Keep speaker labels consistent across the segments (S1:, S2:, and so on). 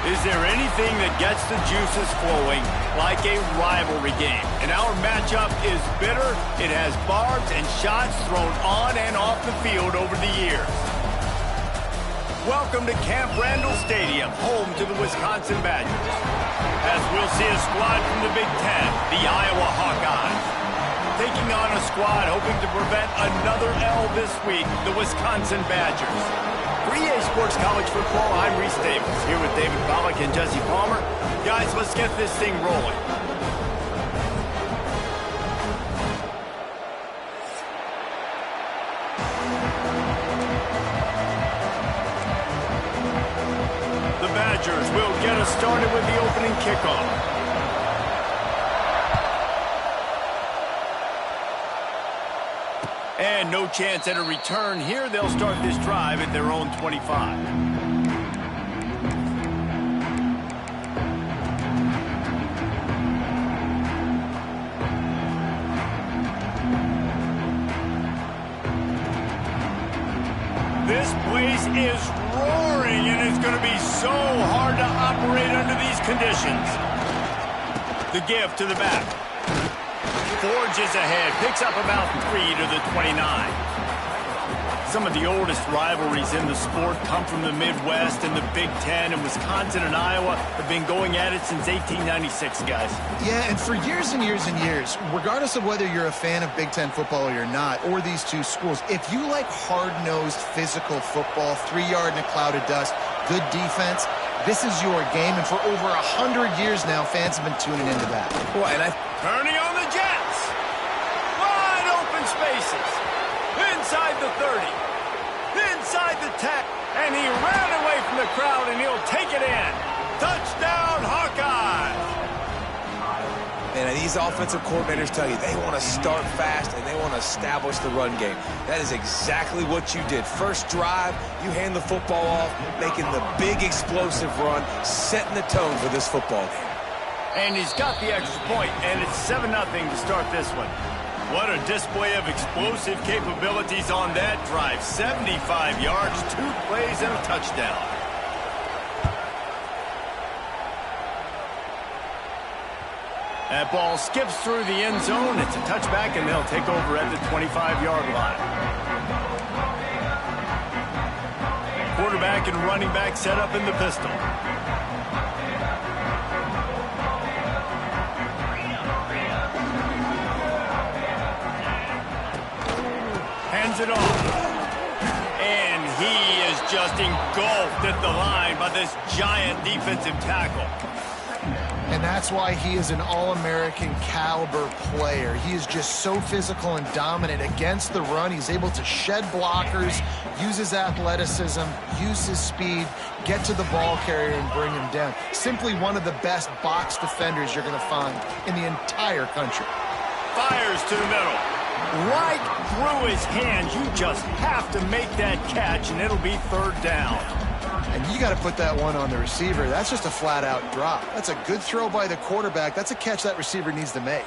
S1: Is there anything that gets the juices flowing like a rivalry game? And our matchup is bitter. It has barbs and shots thrown on and off the field over the years. Welcome to Camp Randall Stadium, home to the Wisconsin Badgers. As we'll see a squad from the Big Ten, the Iowa Hawkeyes. Taking on a squad hoping to prevent another L this week, the Wisconsin Badgers. For EA Sports College Football, I'm Reese Davis, here with David Pollack and Jesse Palmer. Guys, let's get this thing rolling. The Badgers will get us started with the opening kickoff. And no chance at a return here. They'll start this drive at their own 25. This place is roaring, and it's going to be so hard to operate under these conditions. The give to the back. Forges ahead, picks up about 3 to the 29. Some of the oldest rivalries in the sport come from the Midwest and the Big Ten, and Wisconsin and Iowa have been going at it since 1896, guys.
S2: Yeah, and for years and years and years, regardless of whether you're a fan of Big Ten football or you're not, or these two schools, if you like hard-nosed physical football, 3-yard in a cloud of dust, good defense, this is your game, and for over 100 years now, fans have been tuning into that.
S1: Well, and turning on the Jets. Wide open spaces. Inside the 30. Inside the 10. And he ran away from the crowd, and he'll take it in. Touchdown, Hawkeyes.
S3: And these offensive coordinators tell you they want to start fast and they want to establish the run game. That is exactly what you did. First drive, you hand the football off, making the big explosive run, setting the tone for this football game.
S1: And he's got the extra point, and it's 7-0 to start this one. What a display of explosive capabilities on that drive. 75 yards, 2 plays, and a touchdown. That ball skips through the end zone. It's a touchback, and they'll take over at the 25-yard line. Quarterback and running back set up in the pistol. Hands it off. And he is just engulfed at the line by this giant defensive tackle.
S2: And that's why he is an all-American caliber player. He is just so physical and dominant against the run. He's able to shed blockers, use his athleticism, use his speed, get to the ball carrier and bring him down. Simply one of the best box defenders you're going to find in the entire country.
S1: Fires to the middle. Right through his hands. You just have to make that catch, and it'll be 3rd down.
S2: And you got to put that one on the receiver. That's just a flat-out drop. That's a good throw by the quarterback. That's a catch that receiver needs to make.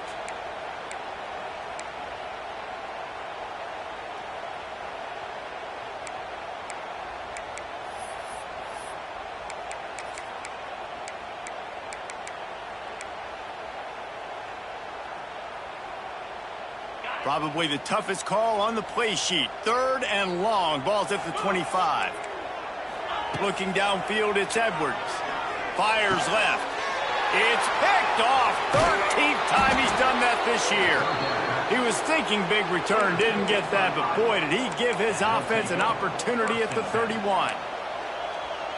S1: Probably the toughest call on the play sheet. 3rd and long. Ball's at the 25. Looking downfield, it's Edwards. Fires left. It's picked off. 13th time he's done that this year. He was thinking big return, didn't get that, but boy, did he give his offense an opportunity at the 31.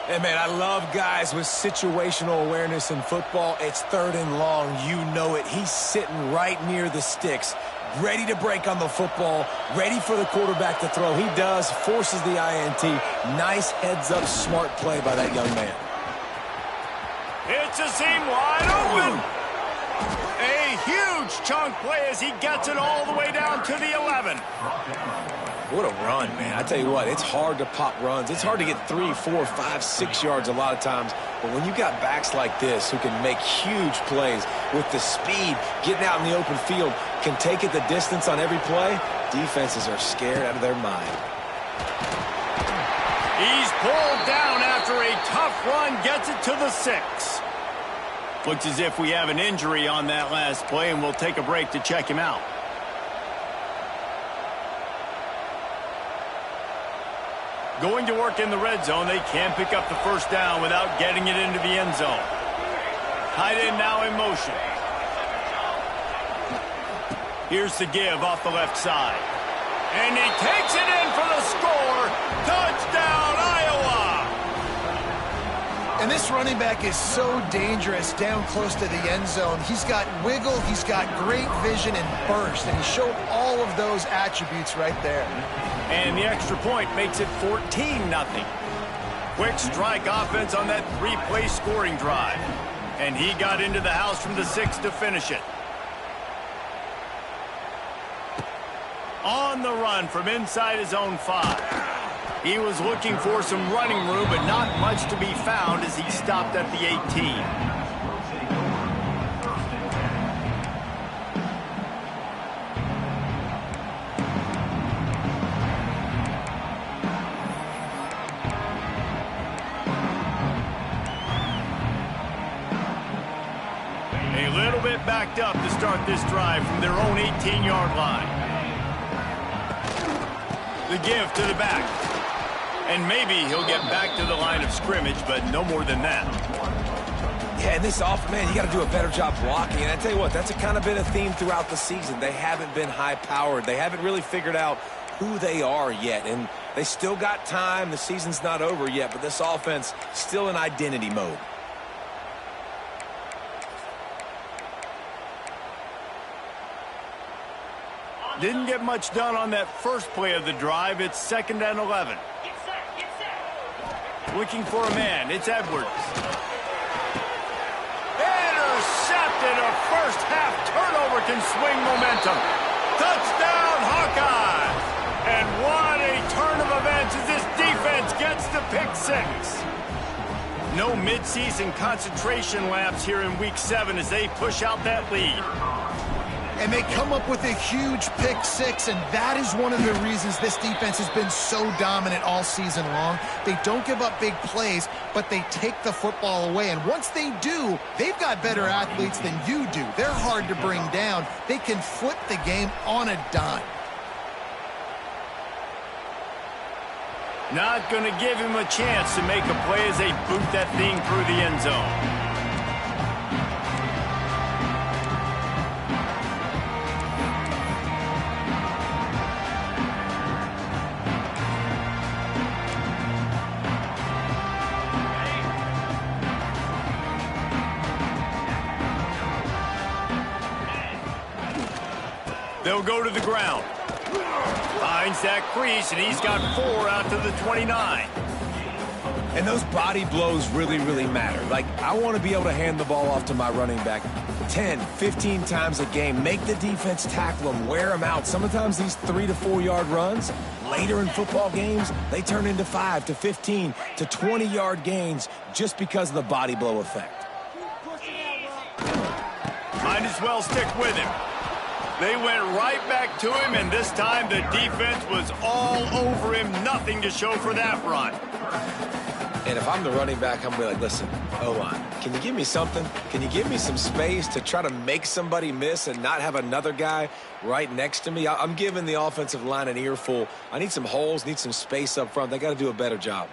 S3: Hey, man, I love guys with situational awareness in football. It's 3rd and long. You know it. He's sitting right near the sticks, ready to break on the football, ready for the quarterback to throw. He does, forces the INT. Nice heads-up, smart play by that young man.
S1: It's a seam wide open. A huge chunk play as he gets it all the way down to the 11.
S3: What a run, man. I tell you what, it's hard to pop runs. It's hard to get 3, 4, 5, 6 yards a lot of times. But when you got backs like this who can make huge plays with the speed, getting out in the open field, can take it the distance on every play, defenses are scared out of their mind.
S1: He's pulled down after a tough run gets it to the 6. Looks as if we have an injury on that last play, and we'll take a break to check him out. Going to work in the red zone. They can't pick up the first down without getting it into the end zone. Tight end now in motion. Here's the give off the left side. And he takes it in for the score. Touchdown, Iowa!
S2: And this running back is so dangerous down close to the end zone. He's got wiggle, he's got great vision and burst, and he showed all of those attributes right there.
S1: And the extra point makes it 14-0. Quick strike offense on that 3-play scoring drive. And he got into the house from the 6 to finish it. On the run from inside his own 5. He was looking for some running room, but not much to be found as he stopped at the 18. A little bit backed up to start this drive from their own 18-yard line. The give to the back. And maybe he'll get back to the line of scrimmage, but no more than that.
S3: Yeah, and this offense, man, you got to do a better job blocking. And I tell you what, that's kind of been a theme throughout the season. They haven't been high-powered. They haven't really figured out who they are yet. And they still got time. The season's not over yet, but this offense still in identity mode.
S1: Didn't get much done on that first play of the drive. It's 2nd and 11. Looking for a man. It's Edwards. Intercepted. A first-half turnover can swing momentum. Touchdown, Hawkeye! And what a turn of events as this defense gets the pick 6. No midseason concentration laps here in Week 7 as they push out that lead.
S2: And they come up with a huge pick 6, and that is one of the reasons this defense has been so dominant all season long. They don't give up big plays, but they take the football away. And once they do, they've got better athletes than you do. They're hard to bring down. They can flip the game on a dime.
S1: Not going to give him a chance to make a play as they boot that thing through the end zone. They'll go to the ground. Finds that crease, and he's got 4 out to the 29.
S3: And those body blows really, really matter. Like, I want to be able to hand the ball off to my running back 10, 15 times a game. Make the defense tackle them, wear them out. Sometimes these 3 to 4 yard runs, later in football games, they turn into 5 to 15 to 20 yard gains just because of the body blow effect.
S1: Might as well stick with him. They went right back to him, and this time the defense was all over him. Nothing to show for that run.
S3: And if I'm the running back, I'm going to be like, listen, O-line, can you give me something? Can you give me some space to try to make somebody miss and not have another guy right next to me? I'm giving the offensive line an earful. I need some holes, need some space up front. They got to do a better job.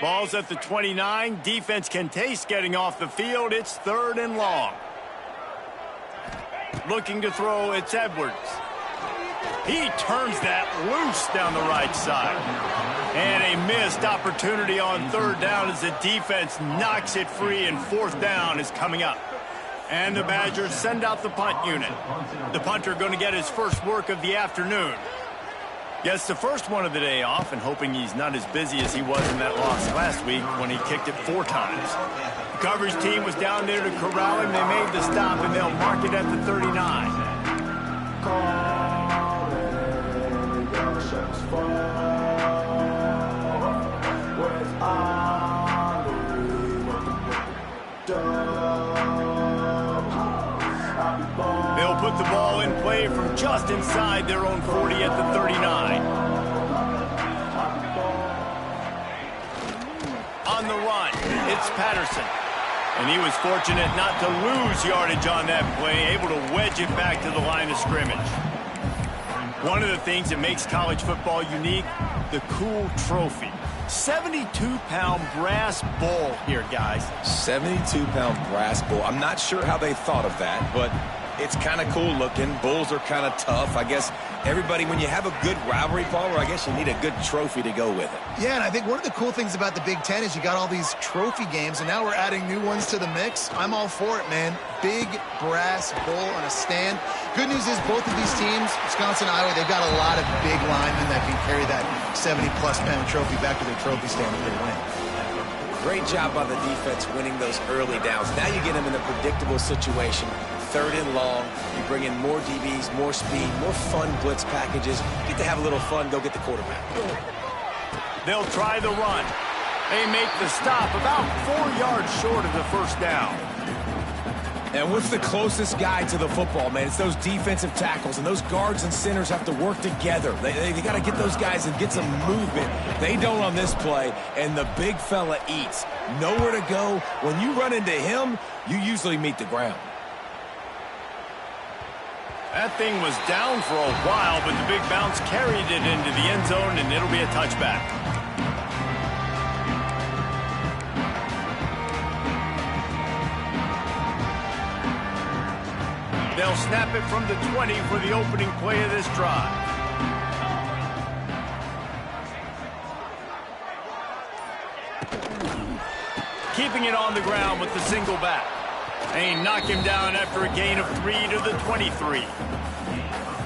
S1: Ball's at the 29. Defense can taste getting off the field. It's 3rd and long. Looking to throw, it's Edwards. He turns that loose down the right side. And a missed opportunity on 3rd down as the defense knocks it free, and 4th down is coming up. And the Badgers send out the punt unit. The punter going to get his first work of the afternoon. Gets the first one of the day off, and hoping he's not as busy as he was in that loss last week when he kicked it 4 times. The coverage team was down there to corral him. They made the stop, and they'll mark it at the 39. They'll put the ball in play from just inside their own 40 at the 39. It's Patterson. And he was fortunate not to lose yardage on that play, able to wedge it back to the line of scrimmage. One of the things that makes college football unique, the cool trophy. 72-pound brass bowl here, guys.
S3: 72-pound brass bull. I'm not sure how they thought of that, but it's kind of cool looking. Bulls are kind of tough. I guess everybody, when you have a good rivalry, Palmer, I guess you need a good trophy to go with it.
S2: Yeah, and I think one of the cool things about the Big Ten is you got all these trophy games, and now we're adding new ones to the mix. I'm all for it, man. Big brass bull on a stand. Good news is both of these teams, Wisconsin and Iowa, they've got a lot of big linemen that can carry that 70-plus pound trophy back to their trophy stand if they win.
S3: Great job by the defense winning those early downs. Now you get them in a predictable situation. 3rd and long. You bring in more DBs, more speed, more fun blitz packages. You get to have a little fun. Go get the quarterback.
S1: They'll try the run. They make the stop about 4 yards short of the first down.
S3: And what's the closest guy to the football, man? It's those defensive tackles, and those guards and centers have to work together. They got to get those guys and get some movement. They don't on this play, and the big fella eats. Nowhere to go. When you run into him, you usually meet the ground.
S1: That thing was down for a while, but the big bounce carried it into the end zone, and it'll be a touchback. They'll snap it from the 20 for the opening play of this drive. Keeping it on the ground with the single back. They knock him down after a gain of 3 to the 23.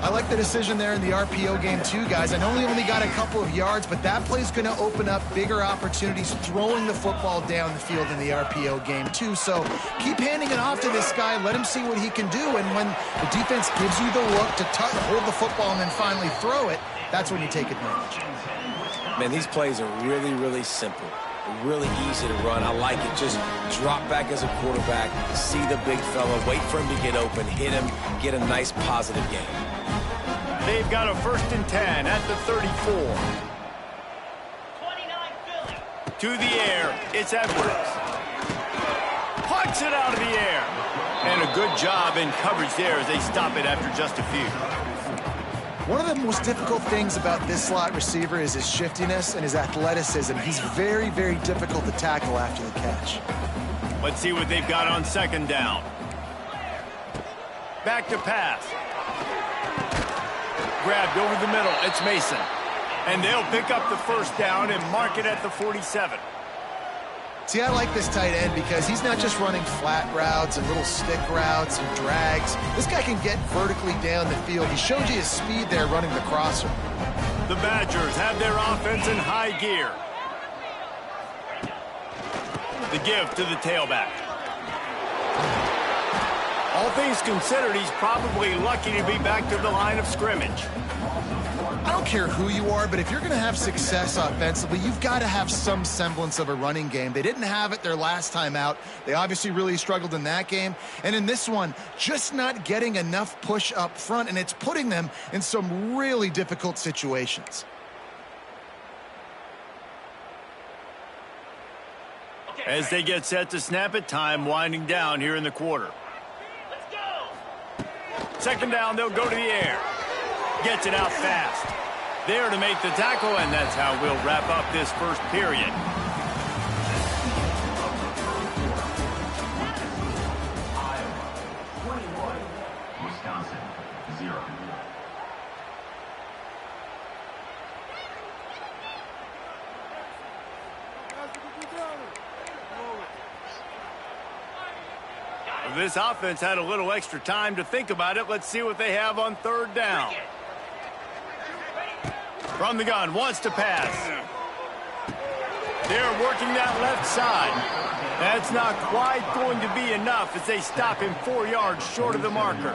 S2: I like the decision there in the RPO game too, guys. I know he only got a couple of yards, but that play's going to open up bigger opportunities throwing the football down the field in the RPO game too. So keep handing it off to this guy. Let him see what he can do. And when the defense gives you the look to hold the football and then finally throw it, that's when you take advantage.
S3: Man, these plays are really, really simple. Really easy to run. I like it. Just drop back as a quarterback, see the big fella, wait for him to get open, hit him, get a nice positive game.
S1: They've got a 1st and 10 at the 34.
S4: 29 Philly.
S1: To the air, it's Edwards. Punts it out of the air. And a good job in coverage there as they stop it after just a few.
S2: One of the most difficult things about this slot receiver is his shiftiness and his athleticism. He's very, very difficult to tackle after the catch.
S1: Let's see what they've got on 2nd down. Back to pass. Grabbed over the middle. It's Mason. And they'll pick up the 1st down and mark it at the 47.
S2: See, I like this tight end because he's not just running flat routes and little stick routes and drags. This guy can get vertically down the field. He showed you his speed there running the crosser.
S1: The Badgers have their offense in high gear. The give to the tailback. All things considered, he's probably lucky to be back to the line of scrimmage.
S2: I don't care who you are, but if you're going to have success offensively, you've got to have some semblance of a running game. They didn't have it their last time out. They obviously really struggled in that game. And in this one, just not getting enough push up front, and it's putting them in some really difficult situations.
S1: As they get set to snap it, time winding down here in the quarter.
S4: Let's go.
S1: 2nd down, they'll go to the air. Gets it out fast. There to make the tackle, and that's how we'll wrap up this 1st period.
S5: Wisconsin, 0.
S1: This offense had a little extra time to think about it. Let's see what they have on 3rd down. From the gun, wants to pass. They're working that left side. That's not quite going to be enough as they stop him 4 yards short of the marker.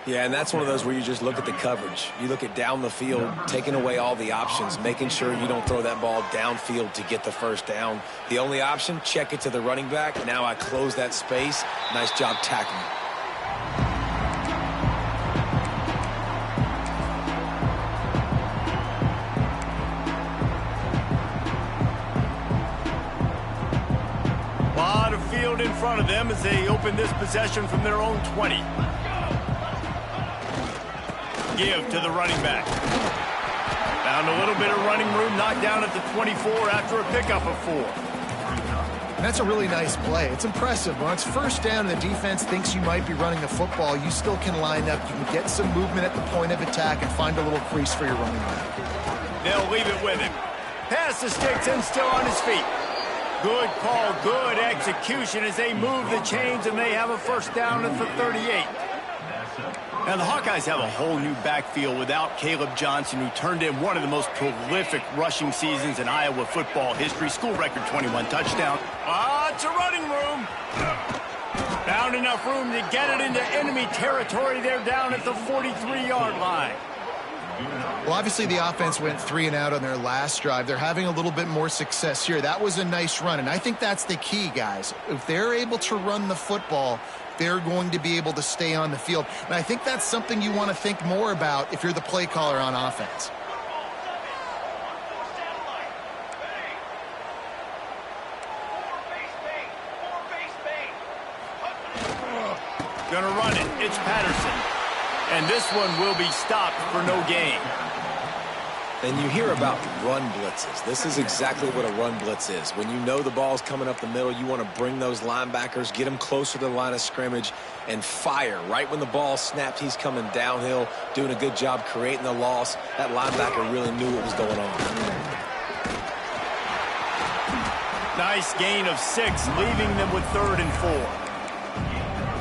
S3: Yeah, and that's one of those where you just look at the coverage. You look at down the field, taking away all the options, making sure you don't throw that ball downfield to get the 1st down. The only option, check it to the running back. Now I close that space. Nice job tackling.
S1: them as they open this possession from their own 20. Give to the running back. Found a little bit of running room, knocked down at the 24 after a pickup of 4.
S2: And that's a really nice play. It's impressive. When it's first down and the defense thinks you might be running the football, you still can line up. You can get some movement at the point of attack and find a little crease for your running back.
S1: They'll leave it with him. Pass the sticks and still on his feet. Good call, good execution as they move the chains and they have a first down at the 38. Now the Hawkeyes have a whole new backfield without Caleb Johnson, who turned in one of the most prolific rushing seasons in Iowa football history. School record 21 touchdown. Lots of running room. Found enough room to get it into enemy territory. They're down at the 43-yard line.
S2: Well, obviously the offense went 3 and out on their last drive. They're having a little bit more success here. That was a nice run, and I think that's the key, guys. If they're able to run the football, they're going to be able to stay on the field. And I think that's something you want to think more about if you're the play caller on offense.
S1: Gonna run it. It's Patterson. And this one will be stopped for no gain.
S3: And you hear about run blitzes. This is exactly what a run blitz is. When you know the ball's coming up the middle, you want to bring those linebackers, get them closer to the line of scrimmage, and fire. Right when the ball snapped, he's coming downhill, doing a good job creating the loss. That linebacker really knew what was going on.
S1: Nice gain of 6, leaving them with 3rd and 4.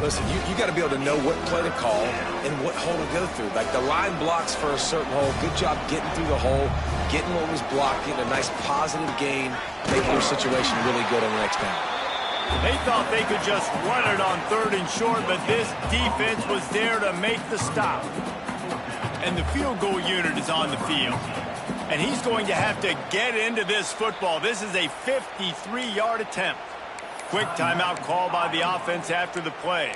S3: Listen, you got to be able to know what play to call and what hole to go through. Like the line blocks for a certain hole. Good job getting through the hole, getting what was blocked, getting a nice positive gain, making your situation really good on the next down.
S1: They thought they could just run it on 3rd and short, but this defense was there to make the stop. And the field goal unit is on the field. And he's going to have to get into this football. This is a 53-yard attempt. Quick timeout call by the offense after the play.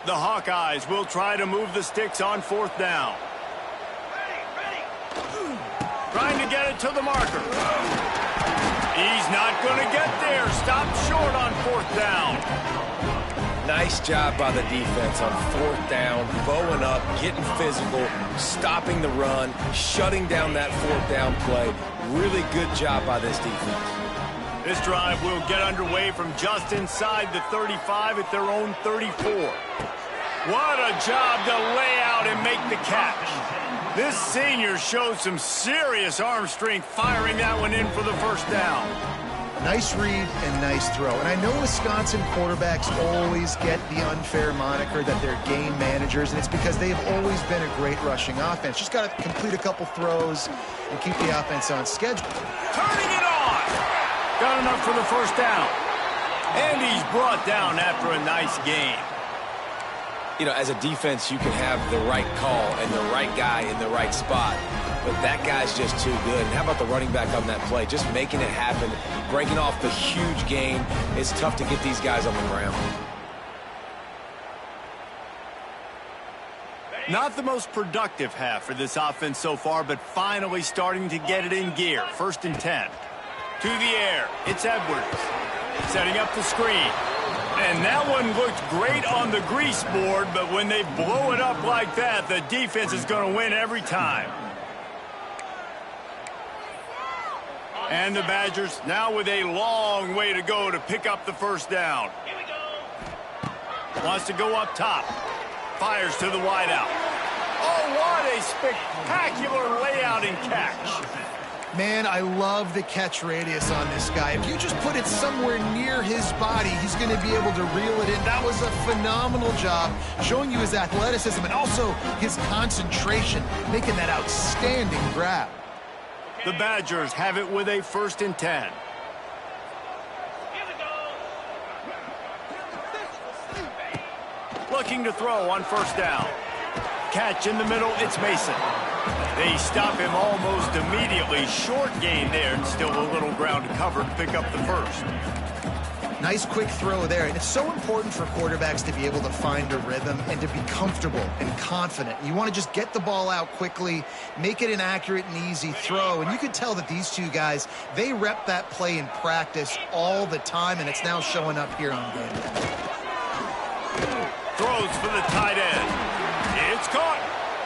S1: The Hawkeyes will try to move the sticks on 4th down. Trying to get it to the marker. He's not going to get there. Stopped short on 4th down.
S3: Nice job by the defense on 4th down, bowing up, getting physical, stopping the run, shutting down that 4th down play. Really good job by this defense.
S1: This drive will get underway from just inside the 35 at their own 34. What a job to lay out and make the catch. This senior showed some serious arm strength firing that one in for the first down.
S2: Nice read and nice throw. And I know Wisconsin quarterbacks always get the unfair moniker that they're game managers, and it's because they've always been a great rushing offense. Just got to complete a couple throws and keep the offense on schedule.
S1: Turning it on. Got enough for the first down. And he's brought down after a nice gain.
S3: You know, as a defense, you can have the right call and the right guy in the right spot. But that guy's just too good. And how about the running back on that play? Just making it happen, breaking off the huge gain. It's tough to get these guys on the ground.
S1: Not the most productive half for this offense so far, but finally starting to get it in gear. 1st and 10. To the air. It's Edwards. Setting up the screen. And that one looked great on the grease board, but when they blow it up like that, the defense is going to win every time. And the Badgers now with a long way to go to pick up the first down.
S4: Here we go.
S1: Wants to go up top. Fires to the wideout. Oh, what a spectacular layout and catch.
S2: Man, I love the catch radius on this guy. If you just put it somewhere near his body, he's going to be able to reel it in. That was a phenomenal job, showing you his athleticism and also his concentration, making that outstanding grab.
S1: The Badgers have it with a 1st and 10.
S4: Here we go.
S1: Looking to throw on 1st down. Catch in the middle, it's Mason. They stop him almost immediately. Short gain there, and still a little ground to cover to pick up the first.
S2: Nice quick throw there. And it's so important for quarterbacks to be able to find a rhythm and to be comfortable and confident. You want to just get the ball out quickly, make it an accurate and easy throw. And you can tell that these two guys, they rep that play in practice all the time, and it's now showing up here on game day.
S1: Throws for the tight end. It's caught.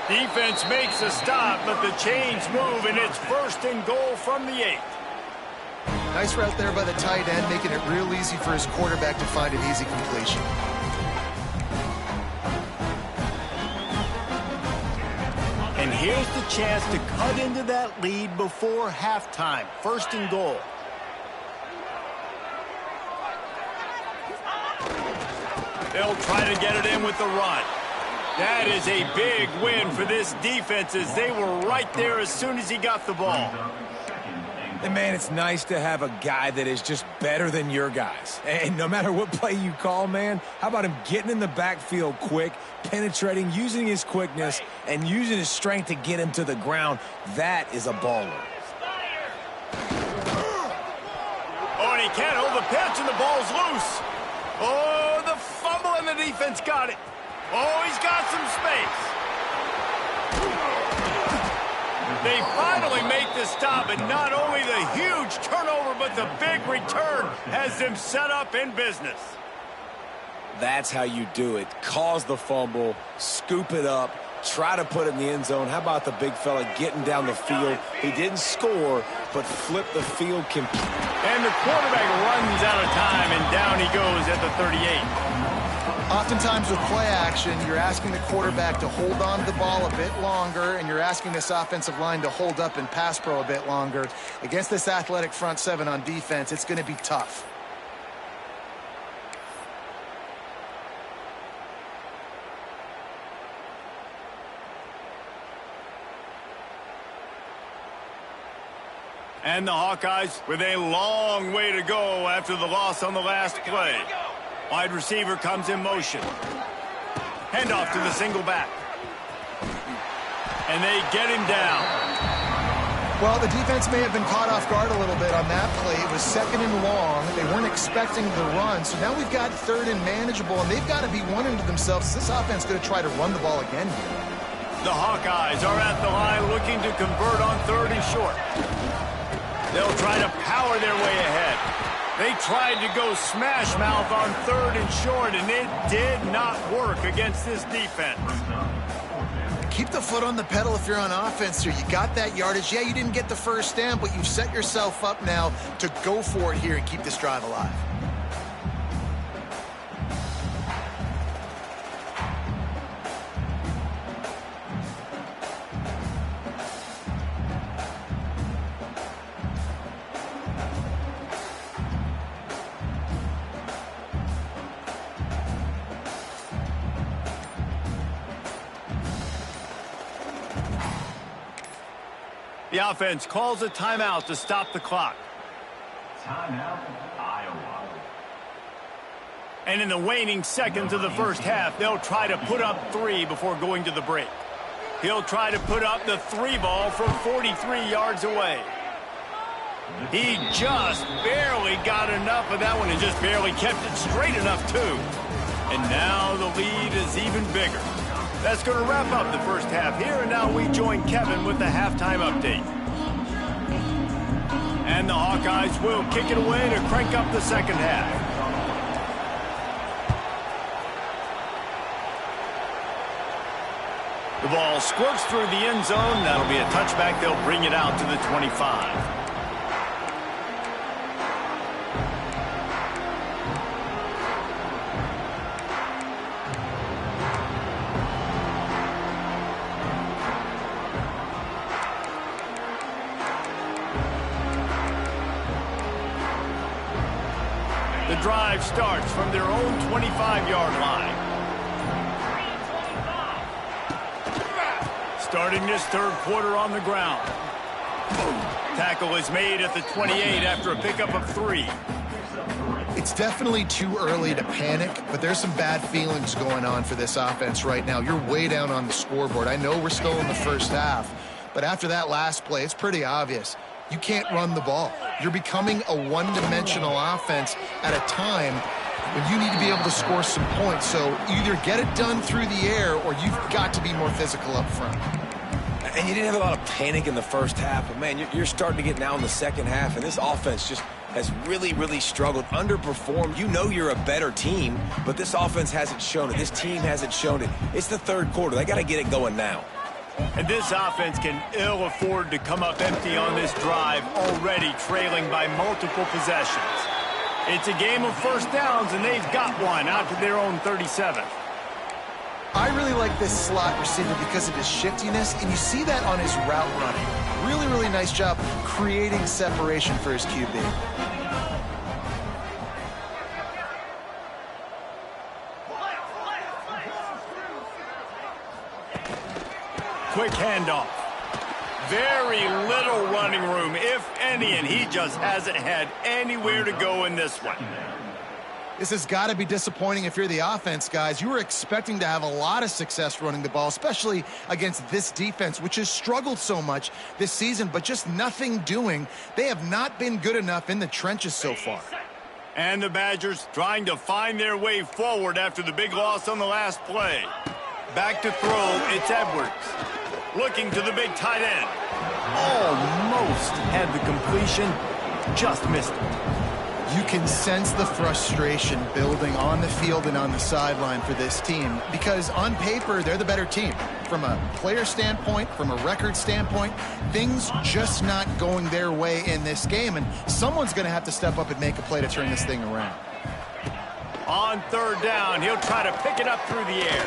S1: Defense makes a stop, but the chains move, and it's 1st and goal from the 8.
S2: Nice route there by the tight end, making it real easy for his quarterback to find an easy completion.
S1: And here's the chance to cut into that lead before halftime. 1st and goal. They'll try to get it in with the run. That is a big win for this defense as they were right there as soon as he got the ball.
S3: And, man, it's nice to have a guy that is just better than your guys. And no matter what play you call, man, how about him getting in the backfield quick, penetrating, using his quickness, and using his strength to get him to the ground? That is a baller.
S1: Oh, and he can't hold the pitch, and the ball's loose. Oh, the fumble, and the defense got it. Oh, he's got some space. They finally make the stop, and not only the huge turnover, but the big return has them set up in business.
S3: That's how you do it. Cause the fumble, scoop it up, try to put it in the end zone. How about the big fella getting down the field? He didn't score, but flipped the field completely.
S1: And the quarterback runs out of time, and down he goes at the 38.
S2: Oftentimes with play action, you're asking the quarterback to hold on to the ball a bit longer, and you're asking this offensive line to hold up in pass pro a bit longer. Against this athletic front seven on defense, it's going to be tough.
S1: And the Hawkeyes with a long way to go after the loss on the last play. Wide receiver comes in motion. Handoff to the single back. And they get him down.
S2: Well, the defense may have been caught off guard a little bit on that play. It was 2nd and long. They weren't expecting the run. So now we've got 3rd and manageable, and they've got to be wondering to themselves, is this offense going to try to run the ball again here?
S1: The Hawkeyes are at the line looking to convert on 3rd and short. They'll try to power their way ahead. They tried to go smash mouth on 3rd and short, and it did not work against this defense.
S2: Keep the foot on the pedal if you're on offense here. You got that yardage. Yeah, you didn't get the first down, but you've set yourself up now to go for it here and keep this drive alive.
S1: The offense calls a timeout to stop the clock.
S5: Timeout, Iowa.
S1: And in the waning seconds of the first half, they'll try to put up 3 before going to the break. He'll try to put up the 3 ball from 43 yards away. He just barely got enough of that one and just barely kept it straight enough, too. And now the lead is even bigger. That's going to wrap up the first half here, and now we join Kevin with the halftime update. And the Hawkeyes will kick it away to crank up the second half. The ball squirts through the end zone. That'll be a touchback. They'll bring it out to the 25. The drive starts from their own 25-yard line. Starting this third quarter on the ground. Tackle is made at the 28 after a pickup of 3.
S2: It's definitely too early to panic, but there's some bad feelings going on for this offense right now. You're way down on the scoreboard. I know we're still in the first half, but after that last play, it's pretty obvious. you can't run the ball. You're becoming a one-dimensional offense at a time when you need to be able to score some points. So either get it done through the air or you've got to be more physical up front.
S3: And you didn't have a lot of panic in the first half, but, man, you're starting to get now in the second half, and this offense just has really, really struggled, underperformed. You know you're a better team, but this offense hasn't shown it. This team hasn't shown it. It's the third quarter. They got to get it going now.
S1: And this offense can ill afford to come up empty on this drive, already trailing by multiple possessions. It's a game of first downs, and they've got one out to their own 37.
S2: I really like this slot receiver because of his shiftiness, and you see that on his route running. Really, really nice job creating separation for his QB.
S1: Quick handoff. Very little running room, if any, and he just hasn't had anywhere to go in this one.
S2: This has got to be disappointing if you're the offense, guys. You were expecting to have a lot of success running the ball, especially against this defense, which has struggled so much this season, but just nothing doing. They have not been good enough in the trenches so far.
S1: And the Badgers trying to find their way forward after the big loss on the last play. Back to throw, it's Edwards. Looking to the big tight end. Almost had the completion, just missed it.
S2: You can sense the frustration building on the field and on the sideline for this team because on paper, they're the better team. From a player standpoint, from a record standpoint, things just not going their way in this game, and someone's going to have to step up and make a play to turn this thing around.
S1: On third down, he'll try to pick it up through the air.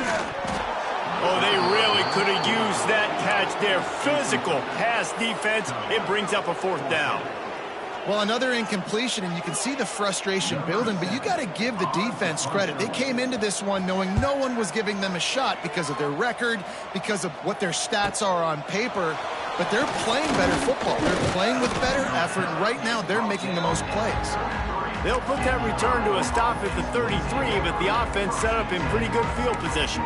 S1: Oh, they really could have used that catch there. Physical pass defense, it brings up a fourth down.
S2: Well, another incompletion, and you can see the frustration building, but you got to give the defense credit. They came into this one knowing no one was giving them a shot because of their record, because of what their stats are on paper, but they're playing better football. They're playing with better effort, and right now they're making the most plays.
S1: They'll put that return to a stop at the 33, but the offense set up in pretty good field position.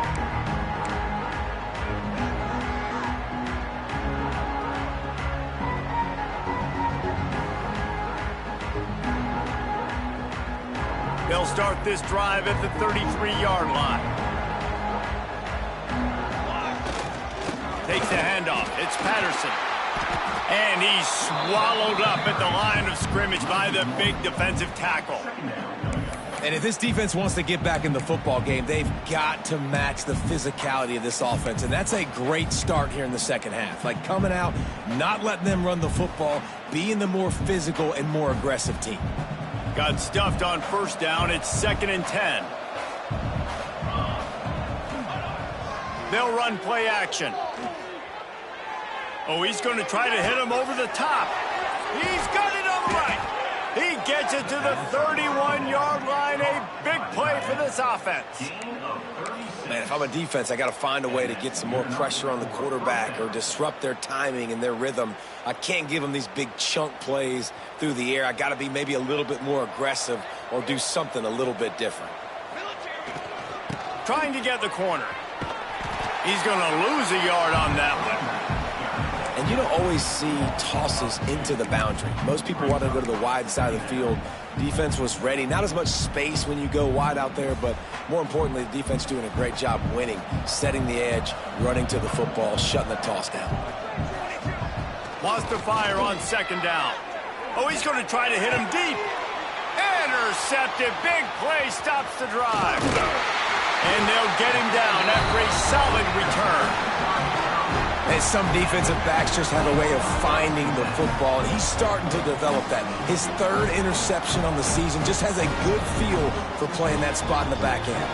S1: They'll start this drive at the 33-yard line. Takes the handoff. It's Patterson. And he's swallowed up at the line of scrimmage by the big defensive tackle.
S3: And if this defense wants to get back in the football game, they've got to match the physicality of this offense. And that's a great start here in the second half. Like coming out, not letting them run the football, being the more physical and more aggressive team.
S1: Got stuffed on first down. It's 2nd and 10. They'll run play action. Oh, he's going to try to hit him over the top. He's got it on the right. He gets it to the 31-yard line. A big play for this offense.
S3: Man, if I'm a defense, I got to find a way to get some more pressure on the quarterback or disrupt their timing and their rhythm. I can't give them these big chunk plays through the air. I got to be maybe a little bit more aggressive or do something a little bit different.
S1: Trying to get the corner. He's going to lose a yard on that one.
S3: And you don't always see tosses into the boundary. Most people want to go to the wide side of the field. Defense was ready. Not as much space when you go wide out there, but more importantly, the defense doing a great job winning, setting the edge, running to the football, shutting the toss down.
S1: Wants to fire on 2nd down. Oh, he's going to try to hit him deep. Intercepted. Big play stops the drive. And they'll get him down after a solid return.
S3: And some defensive backs just have a way of finding the football, and he's starting to develop that. His 3rd interception on the season, just has a good feel for playing that spot in the back end.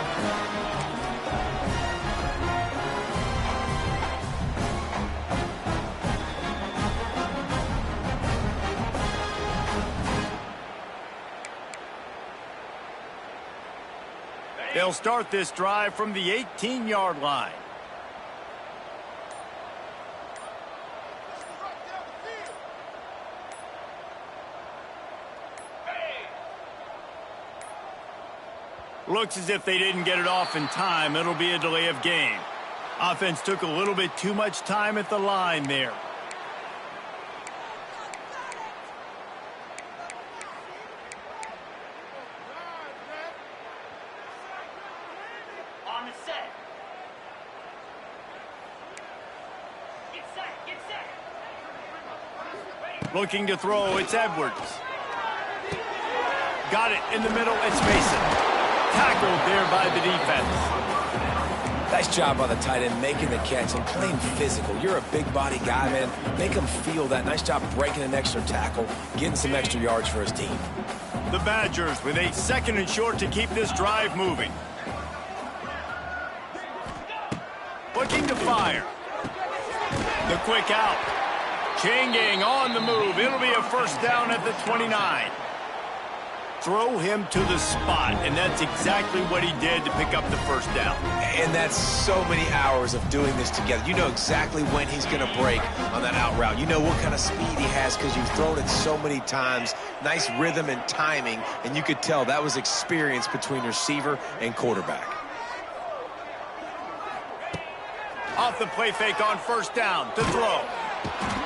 S1: They'll start this drive from the 18-yard line. Looks as if they didn't get it off in time. It'll be a delay of game. Offense took a little bit too much time at the line there. Looking to throw, it's Edwards. Got it in the middle, it's Mason. Tackled there by the defense.
S3: Nice job by the tight end making the catch and playing physical. You're a big body guy, man. Make him feel that. Nice job breaking an extra tackle, getting some extra yards for his team.
S1: The Badgers with a 2nd and short to keep this drive moving. Looking to fire. The quick out. Chain gang on the move. It'll be a first down at the 29. Throw him to the spot, and that's exactly what he did to pick up the first down.
S3: And that's so many hours of doing this together. You know exactly when he's going to break on that out route. You know what kind of speed he has because you've thrown it so many times. Nice rhythm and timing, and you could tell that was experience between receiver and quarterback.
S1: Off the play fake on first down to throw.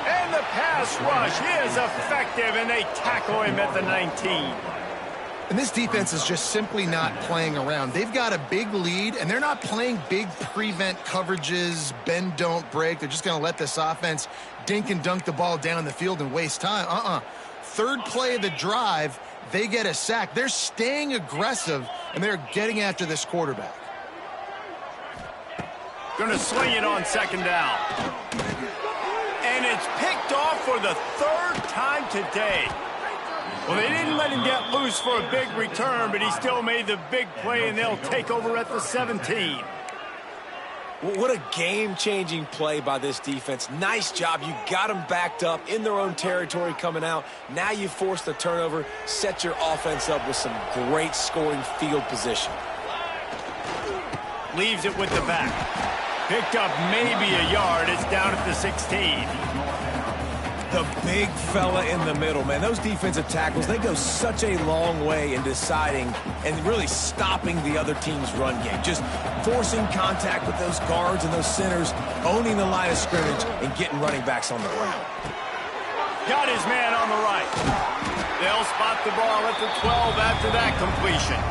S1: And the pass rush is effective, and they tackle him at the 19.
S2: And this defense is just simply not playing around. They've got a big lead, and they're not playing big prevent coverages, bend, don't break. They're just going to let this offense dink and dunk the ball down the field and waste time. Third play of the drive, they get a sack. They're staying aggressive, and they're getting after this quarterback.
S1: Going to sling it on 2nd down. And it's picked off for the 3rd time today. Well, they didn't let him get loose for a big return, but he still made the big play, and they'll take over at the 17.
S3: What a game-changing play by this defense. Nice job. You got them backed up in their own territory coming out. Now you force the turnover, set your offense up with some great scoring field position.
S1: Leaves it with the back. Picked up maybe a yard. It's down at the 16.
S3: The big fella in the middle, man. Those defensive tackles, they go such a long way in deciding and really stopping the other team's run game. Just forcing contact with those guards and those centers, owning the line of scrimmage, and getting running backs on the ground.
S1: Got his man on the right. They'll spot the ball at the 12 after that completion.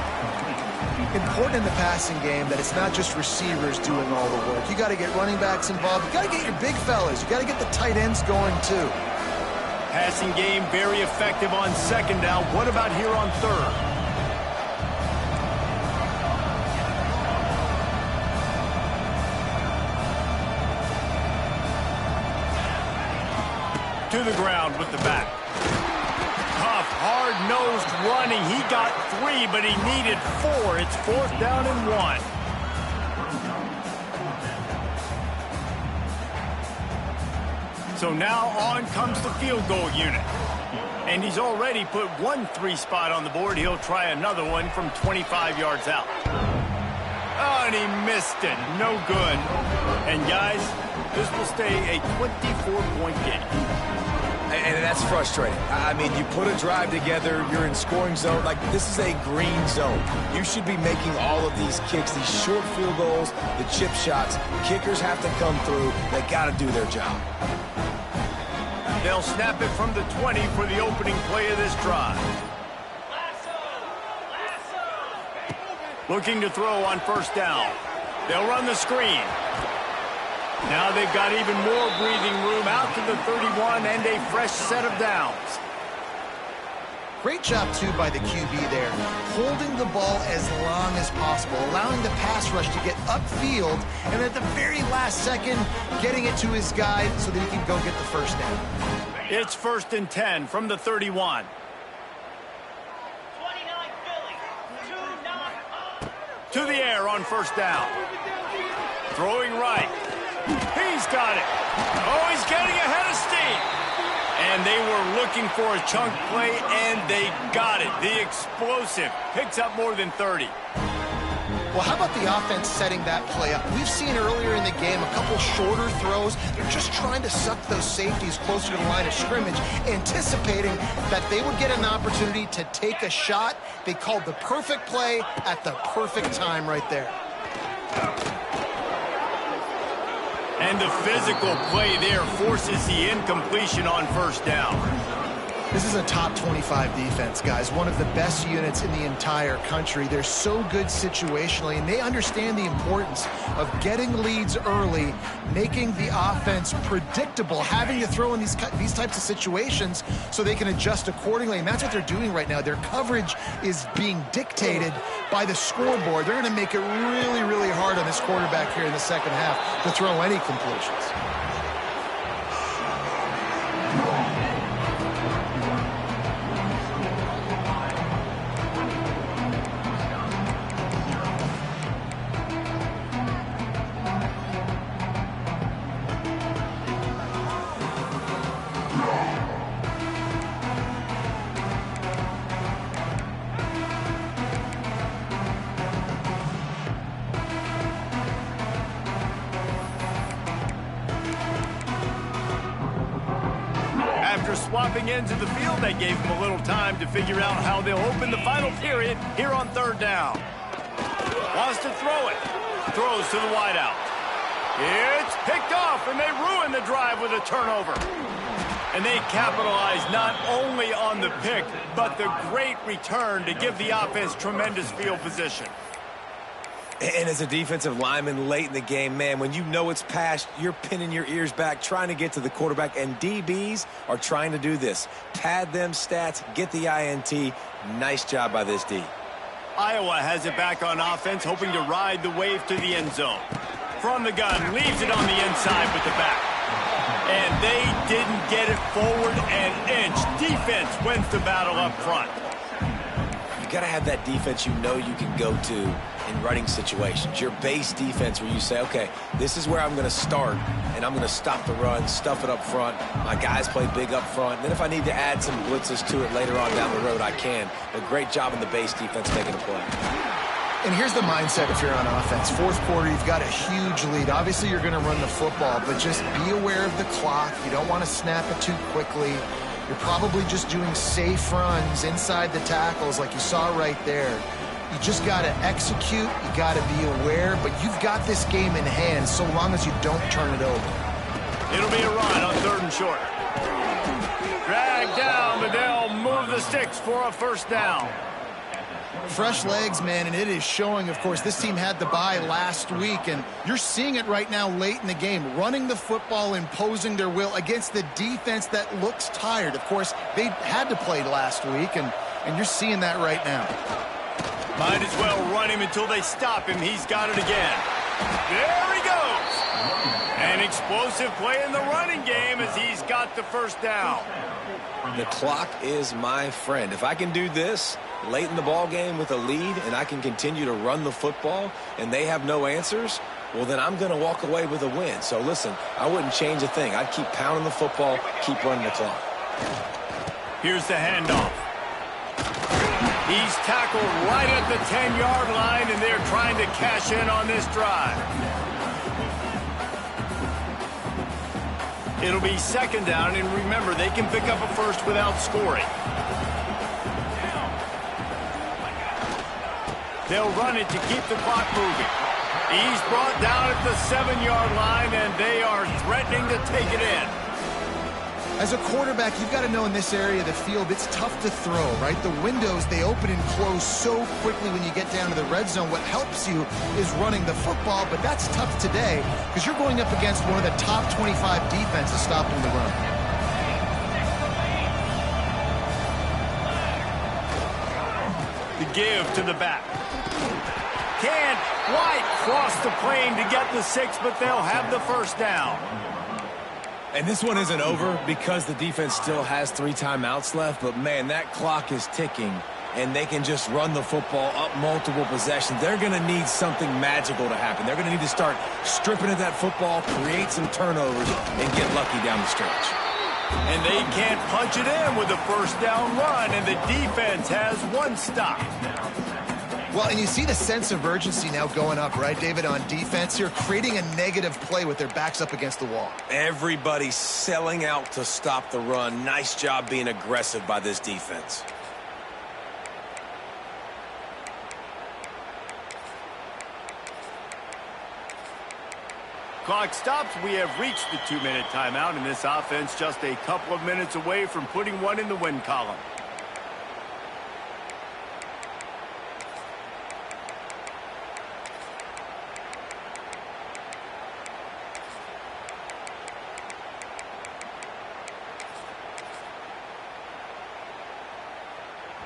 S2: Important in the passing game that it's not just receivers doing all the work. You got to get running backs involved. You got to get your big fellas. You got to get the tight ends going too.
S1: Passing game very effective on 2nd down. What about here on 3rd? To the ground with the back. Tough, hard-nosed running. He got 3, but he needed 4. It's 4th down and 1. So now on comes the field goal unit. And he's already put 1 3 spot on the board. He'll try another one from 25 yards out. Oh, and he missed it. No good. And guys, this will stay a 24-point game.
S3: And that's frustrating. I mean, you put a drive together, you're in scoring zone. Like, this is a green zone. You should be making all of these kicks, these short field goals, the chip shots. Kickers have to come through. They got to do their job.
S1: They'll snap it from the 20 for the opening play of this drive. Looking to throw on first down. They'll run the screen. Now they've got even more breathing room out to the 31 and a fresh set of downs.
S2: Great job, too, by the QB there, holding the ball as long as possible, allowing the pass rush to get upfield, and at the very last second, getting it to his guy so that he can go get the first down.
S1: It's 1st and 10 from the 31. To the air on first down. Throwing right. He's got it. Oh, he's getting ahead of steam. And they were looking for a chunk play, and they got it. The explosive picks up more than 30.
S2: Well, how about the offense setting that play up? We've seen earlier in the game a couple shorter throws. They're just trying to suck those safeties closer to the line of scrimmage, anticipating that they would get an opportunity to take a shot. They called the perfect play at the perfect time right there.
S1: And the physical play there forces the incompletion on first down.
S2: This is a top 25 defense, guys. One of the best units in the entire country. They're so good situationally, and they understand the importance of getting leads early, making the offense predictable, having to throw in these types of situations so they can adjust accordingly, and that's what they're doing right now. Their coverage is being dictated by the scoreboard. They're going to make it really, really hard on this quarterback here in the second half to throw any completions.
S1: After swapping ends of the field, they gave him a little time to figure out how they'll open the final period here on third down. Wants to throw it. Throws to the wideout. It's picked off, and they ruin the drive with a turnover. And they capitalize not only on the pick, but the great return to give the offense tremendous field position.
S3: And as a defensive lineman late in the game, man, when you know it's past, you're pinning your ears back, trying to get to the quarterback, and DBs are trying to do this. Pad them stats, get the INT. Nice job by this D.
S1: Iowa has it back on offense, hoping to ride the wave to the end zone. From the gun, leaves it on the inside with the back. And they didn't get it forward an inch. Defense wins the battle up front.
S3: You got to have that defense you know you can go to in running situations. Your base defense where you say, okay, this is where I'm going to start, and I'm going to stop the run, stuff it up front. My guys play big up front. And then if I need to add some blitzes to it later on down the road, I can. But great job in the base defense making a play.
S2: And here's the mindset if you're on offense. Fourth quarter, you've got a huge lead. Obviously, you're going to run the football, but just be aware of the clock. You don't want to snap it too quickly. You're probably just doing safe runs inside the tackles like you saw right there. You just got to execute. You got to be aware, but you've got this game in hand so long as you don't turn it over.
S1: It'll be a run on third and short. Drag down, but they'll move the sticks for a first down.
S2: Fresh legs, man, and it is showing. Of course, this team had the bye last week, and you're seeing it right now late in the game, running the football, imposing their will against the defense that looks tired. Of course, they had to play last week, and you're seeing that right now.
S1: Might as well run him until they stop him. He's got it again. There he goes. An explosive play in the running game as he's got the first down.
S3: The clock is my friend. If I can do this late in the ball game with a lead and I can continue to run the football and they have no answers, well, then I'm going to walk away with a win. So, listen, I wouldn't change a thing. I'd keep pounding the football, keep running the clock.
S1: Here's the handoff. He's tackled right at the 10-yard line, and they're trying to cash in on this drive. It'll be second down, and remember, they can pick up a first without scoring. They'll run it to keep the clock moving. He's brought down at the 7-yard line, and they are threatening to take it in.
S2: As a quarterback, you've got to know in this area of the field, it's tough to throw, right? The windows, they open and close so quickly when you get down to the red zone. What helps you is running the football, but that's tough today because you're going up against one of the top 25 defenses stopping the run.
S1: The give to the back. Can't quite cross the plane to get the 6, but they'll have the first down.
S3: And this one isn't over because the defense still has 3 timeouts left. But, man, that clock is ticking, and they can just run the football up multiple possessions. They're going to need something magical to happen. They're going to need to start stripping at that football, create some turnovers, and get lucky down the stretch.
S1: And they can't punch it in with a first down run, and the defense has 1 stop.
S2: Well, and you see the sense of urgency now going up, right, David, on defense here, creating a negative play with their backs up against the wall.
S3: Everybody's selling out to stop the run. Nice job being aggressive by this defense.
S1: clock stops, we have reached the 2-minute timeout, and this offense just a couple of minutes away from putting one in the win column.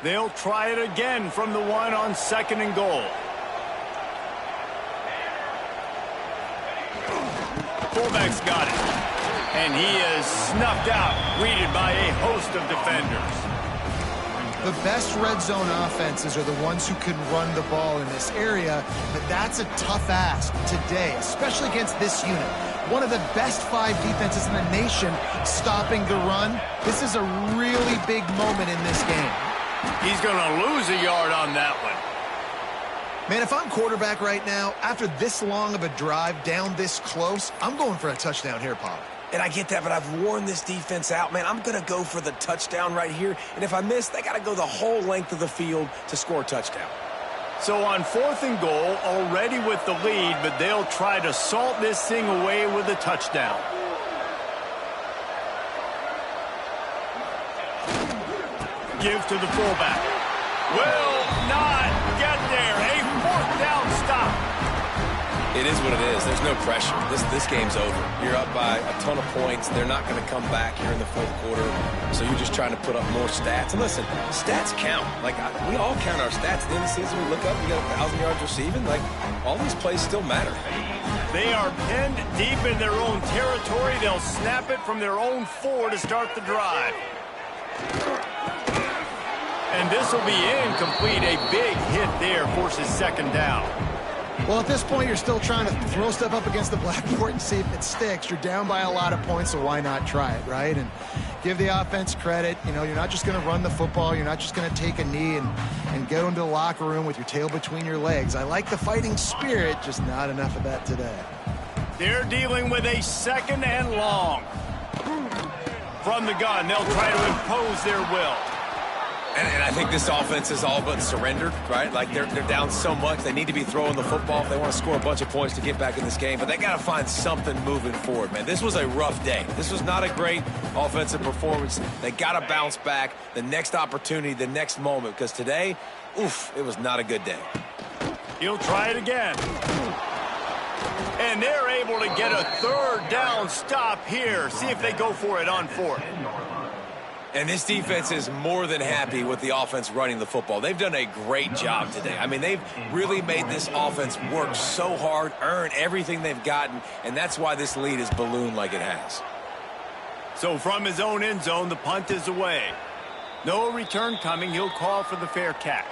S1: They'll try it again from the one on 2nd and goal. Fullback's got it. And he is snuffed out, greeted by a host of defenders.
S2: The best red zone offenses are the ones who can run the ball in this area, but that's a tough ask today, especially against this unit. One of the best 5 defenses in the nation stopping the run. This is a really big moment in this game.
S1: He's going to lose a yard on that one.
S2: Man, if I'm quarterback right now, after this long of a drive down this close, I'm going for a touchdown here, Paul.
S3: And I get that, but I've worn this defense out, man. I'm going to go for the touchdown right here. And if I miss, they got to go the whole length of the field to score a touchdown.
S1: So on 4th and goal, already with the lead, but they'll try to salt this thing away with a touchdown. Give to the fullback. Will not get there. A 4th down stop.
S3: It is what it is. There's no pressure. This game's over. You're up by a ton of points. They're not going to come back here in the 4th quarter. So you're just trying to put up more stats. And listen, stats count. Like, we all count our stats. At the end of the season, we look up, we got 1,000 yards receiving. Like, all these plays still matter.
S1: They are pinned deep in their own territory. They'll snap it from their own 4 to start the drive. And this will be incomplete. A big hit there forces 2nd down.
S2: Well, at this point, you're still trying to throw stuff up against the blackboard and see if it sticks. You're down by a lot of points, so why not try it, right? And give the offense credit. You know, you're not just going to run the football. You're not just going to take a knee and go into the locker room with your tail between your legs. I like the fighting spirit, just not enough of that today.
S1: They're dealing with a 2nd and long. From the gun, they'll try to impose their will.
S3: And I think this offense is all but surrendered, right? Like, they're down so much. They need to be throwing the football if they want to score a bunch of points to get back in this game. But they got to find something moving forward, man. This was a rough day. This was not a great offensive performance. They got to bounce back the next opportunity, the next moment. Because today, oof, it was not a good day.
S1: He'll try it again. And they're able to get a 3rd down stop here. See if they go for it on 4th.
S3: And this defense is more than happy with the offense running the football. They've done a great job today. I mean, they've really made this offense work so hard, earn everything they've gotten, and that's why this lead is ballooned like it has.
S1: So from his own end zone, the punt is away. No return coming. He'll call for the fair catch.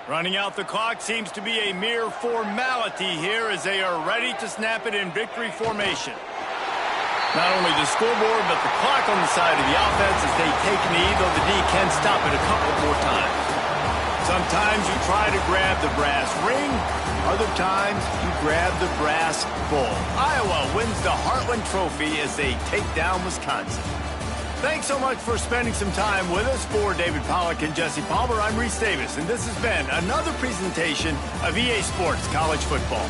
S1: Running out the clock seems to be a mere formality here as they are ready to snap it in victory formation. Not only the scoreboard, but the clock on the side of the offense as they take a knee, though the D can stop it a couple more times. Sometimes you try to grab the brass ring. Other times you grab the brass bull. Iowa wins the Heartland Trophy as they take down Wisconsin. Thanks so much for spending some time with us. For David Pollack and Jesse Palmer, I'm Reese Davis, and this has been another presentation of EA Sports College Football.